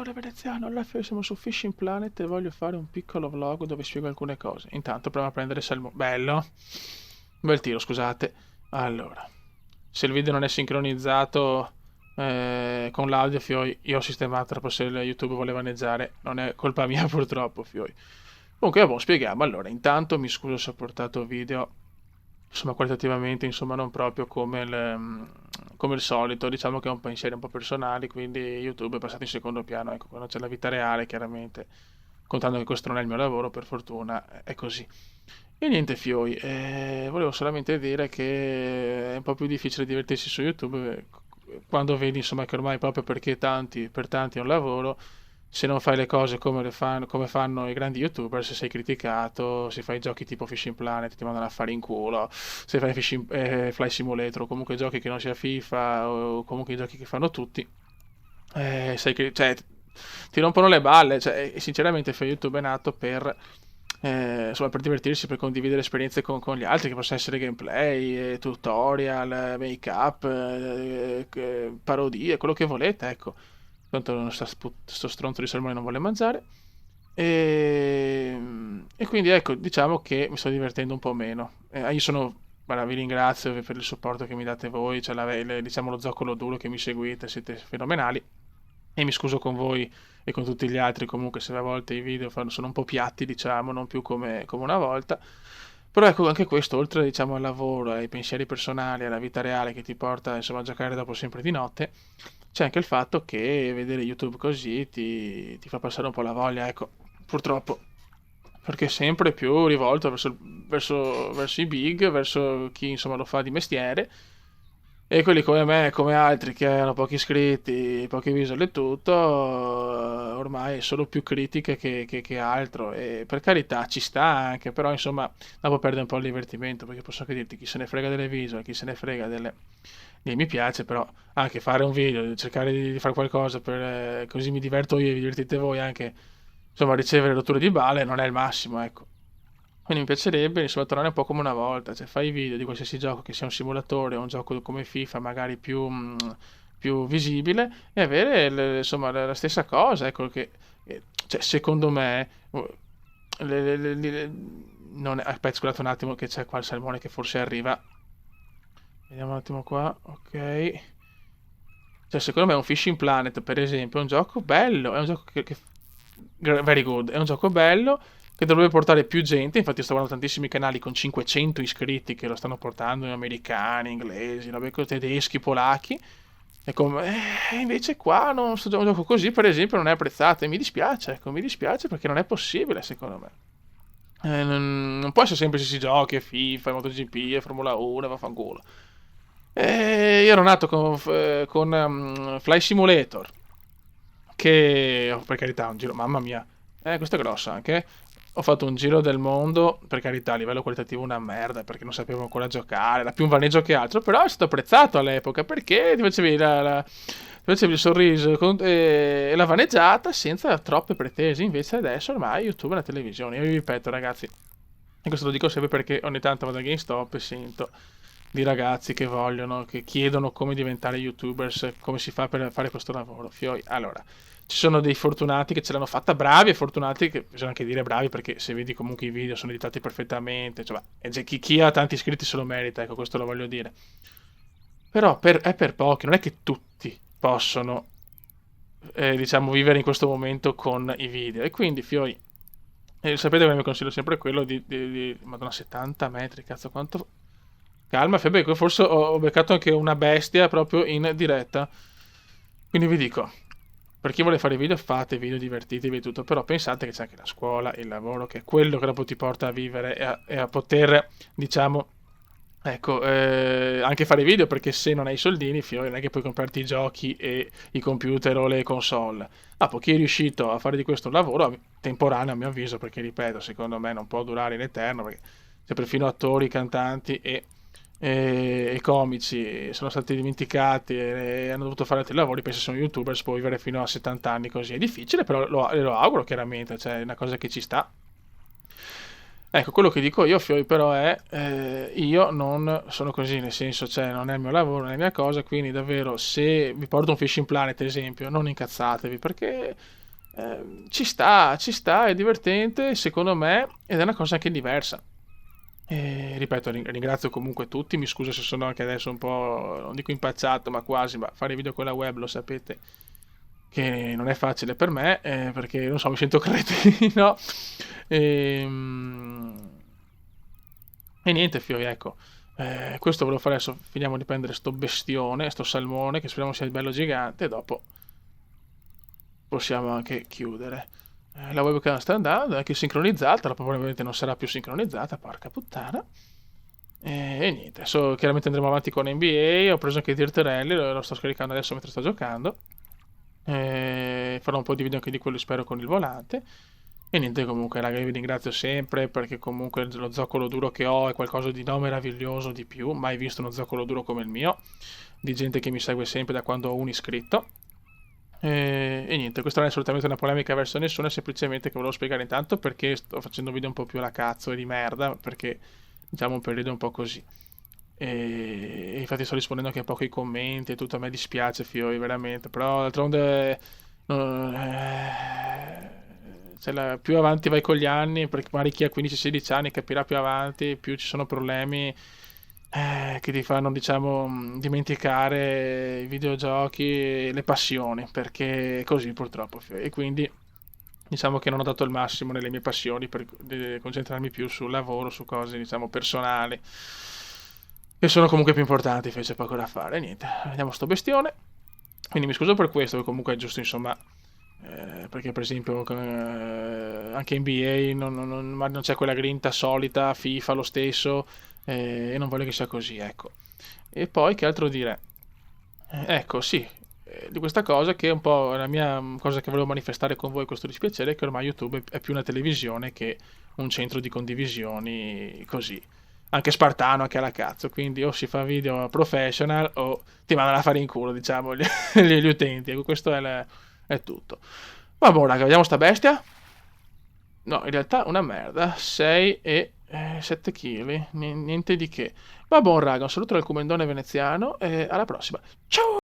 Salvatore Veneziano, alla fine siamo su Fishing Planet e voglio fare un piccolo vlog dove spiego alcune cose. Intanto proviamo a prendere salmone. Bello. Bel tiro, scusate. Allora, se il video non è sincronizzato con l'audio, Fioi, io ho sistemato troppo se YouTube vuole vaneggiare. Non è colpa mia purtroppo, Fioi. Comunque, vabbè, spieghiamo. Allora, intanto mi scuso se ho portato video, insomma, qualitativamente, insomma, non proprio come il solito. Diciamo che è un pensiero un po' personale, quindi YouTube è passato in secondo piano. Ecco, quando c'è la vita reale, chiaramente, contando che questo non è il mio lavoro, per fortuna, è così. E niente, Fioi, volevo solamente dire che è un po' più difficile divertirsi su YouTube quando vedi, insomma, che ormai proprio perché per tanti è un lavoro, se non fai le cose come fanno i grandi YouTuber, se sei criticato, se fai giochi tipo Fishing Planet ti mandano a fare in culo, se fai Fly Simulator o comunque giochi che non sia FIFA o comunque i giochi che fanno tutti, cioè, ti rompono le balle, cioè, e sinceramente fai YouTube è nato per insomma, per divertirsi, per condividere esperienze con gli altri, che possono essere gameplay, tutorial, make-up, parodie, quello che volete, ecco. Tanto sto stronzo di salmone non vuole mangiare. E quindi ecco, diciamo che mi sto divertendo un po' meno. Io sono, guarda, vi ringrazio per il supporto che mi date voi, cioè diciamo lo zoccolo duro che mi seguite, siete fenomenali. E mi scuso con voi e con tutti gli altri comunque se a volte i video sono un po' piatti, diciamo, non più come una volta. Però ecco, anche questo, oltre diciamo al lavoro, ai pensieri personali, alla vita reale che ti porta insomma a giocare dopo sempre di notte, c'è anche il fatto che vedere YouTube così ti fa passare un po' la voglia, ecco, purtroppo, perché è sempre più rivolto verso i big, verso chi insomma lo fa di mestiere, e quelli come me, come altri che hanno pochi iscritti, pochi visual e tutto, ormai solo più critiche che altro. E per carità ci sta anche, però insomma dopo perde un po' il divertimento, perché posso anche dirti chi se ne frega delle visual, chi se ne frega dei mi piace, però anche fare un video, cercare di fare qualcosa per, così mi diverto io e vi divertite voi anche, insomma ricevere rotture di balle non è il massimo, ecco. Quindi mi piacerebbe insomma tornare un po' come una volta, cioè fai video di qualsiasi gioco che sia un simulatore o un gioco come FIFA magari più visibile e avere insomma la stessa cosa, ecco che cioè, secondo me non aspetta, scusate un attimo che c'è qua il salmone che forse arriva. Vediamo un attimo qua, ok. Cioè, secondo me un Fishing Planet, per esempio, è un gioco bello, è un gioco very good, è un gioco bello che dovrebbe portare più gente, infatti sto guardando tantissimi canali con 500 iscritti che lo stanno portando, americani, inglesi, tedeschi, polacchi, e invece qua non, un gioco così, per esempio, non è apprezzato, e mi dispiace, ecco, mi dispiace perché non è possibile, secondo me. Non può essere sempre si giochi, FIFA, MotoGP, e Formula 1, vaffanculo. Io ero nato con Fly Simulator, che per carità un giro, mamma mia, questo è grosso anche. Ho fatto un giro del mondo, per carità, a livello qualitativo una merda, perché non sapevo ancora giocare, era più un vaneggio che altro, però è stato apprezzato all'epoca, perché ti facevi ti facevi il sorriso e la vaneggiata senza troppe pretese, invece adesso ormai YouTube è una televisione, io vi ripeto ragazzi, e questo lo dico sempre perché ogni tanto vado a GameStop e sento di ragazzi che vogliono, che chiedono come diventare YouTubers, come si fa per fare questo lavoro. Fioi, allora, ci sono dei fortunati che ce l'hanno fatta, bravi e fortunati che bisogna anche dire bravi perché se vedi comunque i video sono editati perfettamente, cioè, chi ha tanti iscritti se lo merita, ecco, questo lo voglio dire. Però è per pochi, non è che tutti possono, diciamo, vivere in questo momento con i video. E quindi, Fioi, sapete che il mio consiglio è sempre quello Madonna, 70 metri, cazzo, quanto. Calma, Febe, forse ho beccato anche una bestia proprio in diretta. Quindi vi dico, per chi vuole fare video, fate video, divertitevi e tutto, però pensate che c'è anche la scuola, il lavoro, che è quello che dopo ti porta a vivere e a poter, diciamo, ecco, anche fare video, perché se non hai i soldini, non è che puoi comprarti i giochi e i computer o le console. Dopo, chi è riuscito a fare di questo un lavoro temporaneo, a mio avviso, perché ripeto, secondo me non può durare in eterno, perché c'è perfino attori, cantanti e comici sono stati dimenticati e hanno dovuto fare altri lavori, penso sono youtuber, può vivere fino a 70 anni così, è difficile però lo auguro chiaramente, cioè è una cosa che ci sta. Ecco, quello che dico io, Fioi, però è, io non sono così, nel senso, cioè, non è il mio lavoro, non è la mia cosa, quindi davvero, se vi porto un Fishing Planet, esempio, non incazzatevi, perché ci sta, è divertente, secondo me, ed è una cosa anche diversa. E, ripeto, ringrazio comunque tutti, mi scuso se sono anche adesso un po', non dico impacciato, ma quasi, ma fare video con la web, lo sapete, che non è facile per me, perché non so, mi sento cretino. E, e niente, Fioi, ecco. Questo volevo fare adesso. Finiamo di prendere sto bestione, sto salmone, che speriamo sia bello gigante. E dopo possiamo anche chiudere. La webcam sta andando, è anche sincronizzata. Probabilmente non sarà più sincronizzata, porca puttana. E niente, adesso chiaramente andremo avanti con NBA. Ho preso anche Dirterelli, lo sto scaricando adesso mentre sto giocando. Farò un po' di video anche di quello, spero, con il volante. E niente, comunque, raga, io vi ringrazio sempre perché comunque lo zoccolo duro che ho è qualcosa di no meraviglioso di più. Mai visto uno zoccolo duro come il mio, di gente che mi segue sempre da quando ho un iscritto. E niente, questa non è assolutamente una polemica verso nessuno, è semplicemente che volevo spiegare intanto perché sto facendo video un po' più alla cazzo e di merda, perché diciamo un periodo un po' così. E infatti sto rispondendo anche un po' ai commenti e tutto, a me dispiace, Fiori, veramente, però d'altronde cioè, più avanti vai con gli anni, perché magari chi ha 15-16 anni capirà più avanti, più ci sono problemi che ti fanno, diciamo, dimenticare i videogiochi e le passioni, perché è così purtroppo. E quindi diciamo che non ho dato il massimo nelle mie passioni per concentrarmi più sul lavoro, su cose, diciamo, personali, che sono comunque più importanti, c'è poco da fare. Niente, vediamo sto bestione. Quindi mi scuso per questo, che comunque è giusto, insomma, perché per esempio anche NBA non c'è quella grinta solita, FIFA lo stesso, e non voglio che sia così, ecco. E poi che altro dire? Ecco, sì, di questa cosa che è un po' la mia cosa che volevo manifestare con voi, questo dispiacere, è che ormai YouTube è più una televisione che un centro di condivisioni così. Anche spartano, anche alla cazzo, quindi o si fa video professional o ti mandano a fare in culo, diciamo, gli utenti. Ecco, questo è tutto. Ma boh, raga, vediamo sta bestia. No, in realtà una merda. 6 e 7 kg. Niente di che. Va buon raga, un saluto dal comendone veneziano e alla prossima. Ciao!